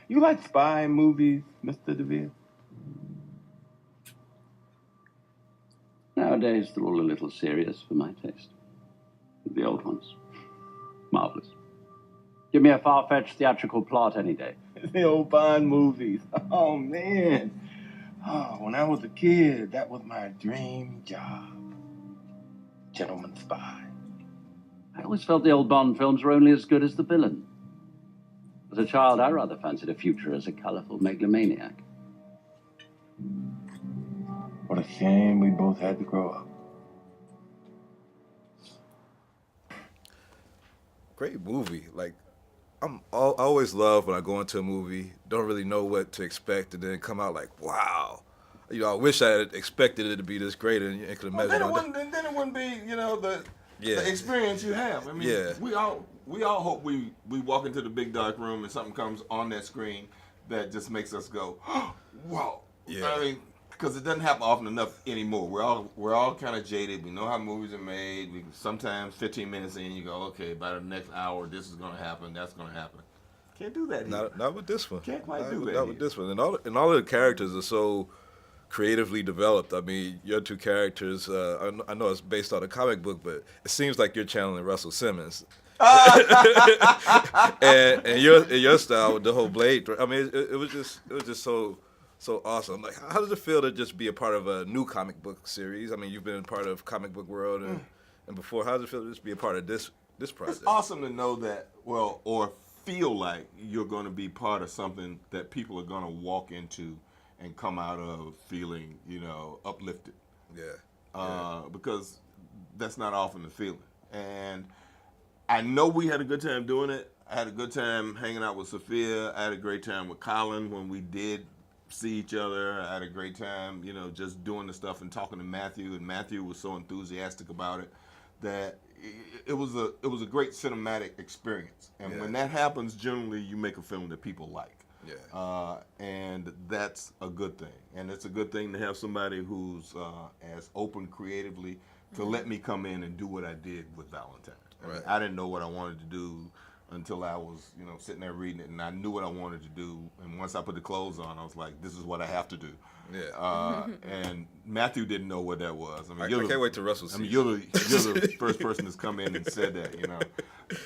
You like spy movies, Mr. DeVille? Nowadays, they're all a little serious for my taste. The old ones, marvelous. Give me a far-fetched theatrical plot any day. The old Bond movies. Oh, man. Oh, when I was a kid, that was my dream job. Gentleman spy. I always felt the old Bond films were only as good as the villain. As a child, I rather fancied a future as a colorful megalomaniac. What a shame we both had to grow up. Great movie. Like, I always love when I go into a movie, don't really know what to expect, and then come out like, wow. You know, I wish I had expected it to be this great, and could imagine. Then it wouldn't be, you know, the experience you have. I mean, we all hope we walk into the big dark room and something comes on that screen that just makes us go, oh, wow. Yeah. I mean, because it doesn't happen often enough anymore. We're all kind of jaded. We know how movies are made. We sometimes 15 minutes in, you go, okay, by the next hour, this is going to happen. That's going to happen. Can't do that. Not with this one. Can't quite do that. Not with this one. And all of the characters are so creatively developed. I mean, your two characters. I know it's based on a comic book, but it seems like you're channeling Russell Simmons. and your style with the whole blade. I mean, it was just so awesome. Like, how does it feel to just be a part of a new comic book series? I mean, you've been part of comic book world and before. How does it feel to just be a part of this project? It's awesome to know that, or feel like you're going to be part of something that people are going to walk into and come out of feeling, you know, uplifted. Yeah. Because that's not often the feeling. And I know we had a good time doing it. I had a good time hanging out with Sophia. I had a great time with Colin when we did see each other. I had a great time, you know, just doing the stuff and talking to Matthew. And Matthew was so enthusiastic about it that it was a great cinematic experience. And when that happens, generally you make a film that people like. Yeah. And that's a good thing. And it's a good thing to have somebody who's as open creatively to let me come in and do what I did with Valentine. I mean, I didn't know what I wanted to do until I was, you know, sitting there reading it, and I knew what I wanted to do. And once I put the clothes on, I was like, this is what I have to do. Yeah. And Matthew didn't know what that was. I mean, I can't wait till Russell sees it. You're the first person that's come in and said that, you know.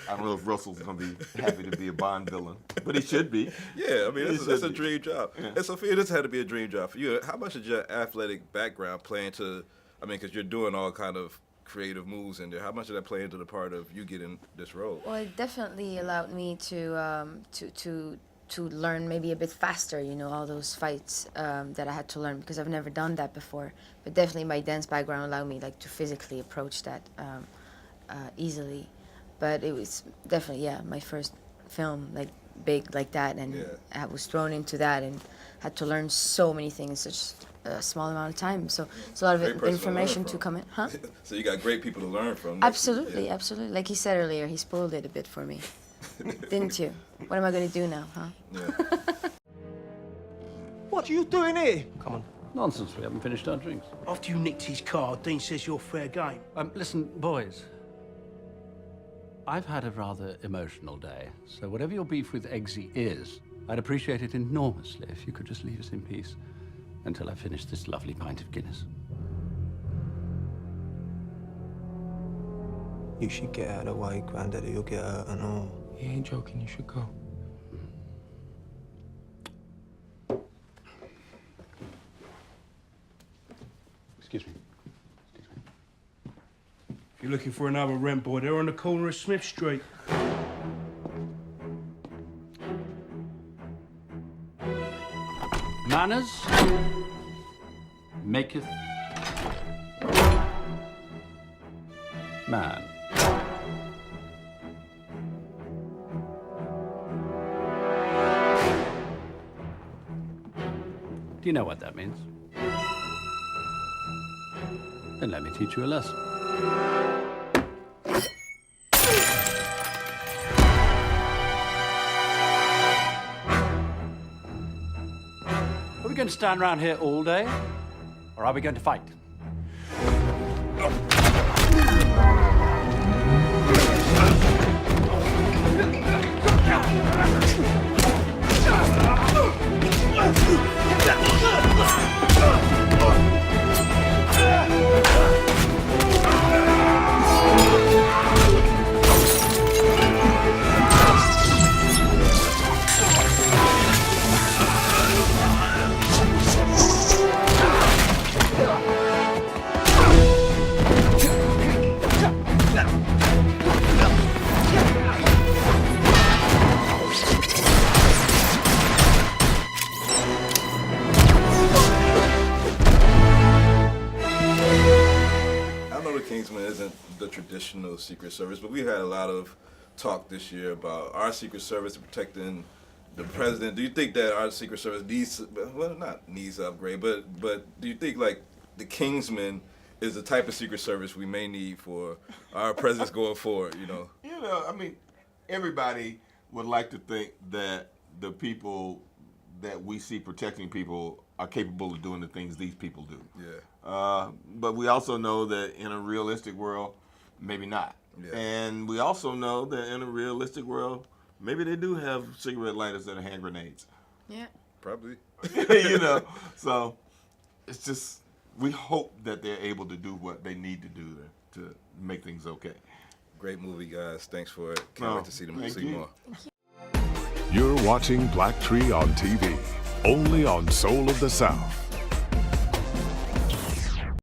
I don't know if Russell's going to be happy to be a Bond villain, but he should be. Yeah, I mean, it's a dream job. Yeah. And Sophia, this had to be a dream job for you. How much did your athletic background play into, I mean, because you're doing all kind of creative moves in there, how much did that play into the part of you getting this role? Well, it definitely allowed me to learn maybe a bit faster, you know, all those fights that I had to learn, because I've never done that before. But definitely my dance background allowed me, like, to physically approach that easily. But it was definitely, my first film, like, big like that, and I was thrown into that and had to learn so many things in such a small amount of time. So it's a lot of information to come in. Huh? So you got great people to learn from. Absolutely, absolutely. Like he said earlier, he spoiled it a bit for me. Didn't you? What am I going to do now, huh? Yeah. What are you doing here? Come on. Nonsense, we haven't finished our drinks. After you nicked his car, Dean says you're fair game. Listen, boys. I've had a rather emotional day, so whatever your beef with Eggsy is, I'd appreciate it enormously if you could just leave us in peace until I finish this lovely pint of Guinness. You should get out of the way, Granddaddy. You'll get hurt and all. He ain't joking. You should go. Excuse me. If you're looking for another rent boy, they're on the corner of Smith Street. Manners maketh man. Do you know what that means? Then let me teach you a lesson. Are we going to stand around here all day, or are we going to fight? Kingsman isn't the traditional Secret Service, but we've had a lot of talk this year about our Secret Service protecting the president. Do you think that our Secret Service needs, well, not needs to upgrade, but do you think like the Kingsman is the type of Secret Service we may need for our presidents going forward? You know, I mean, everybody would like to think that the people that we see protecting people are capable of doing the things these people do. Yeah. But we also know that in a realistic world, maybe not. Yeah. And we also know that in a realistic world, maybe they do have cigarette lighters that are hand grenades. Yeah. Probably. So it's just, we hope that they're able to do what they need to do to make things okay. Great movie, guys. Thanks for it. Can't wait to see more. You're watching Black Tree on TV, only on Soul of the South.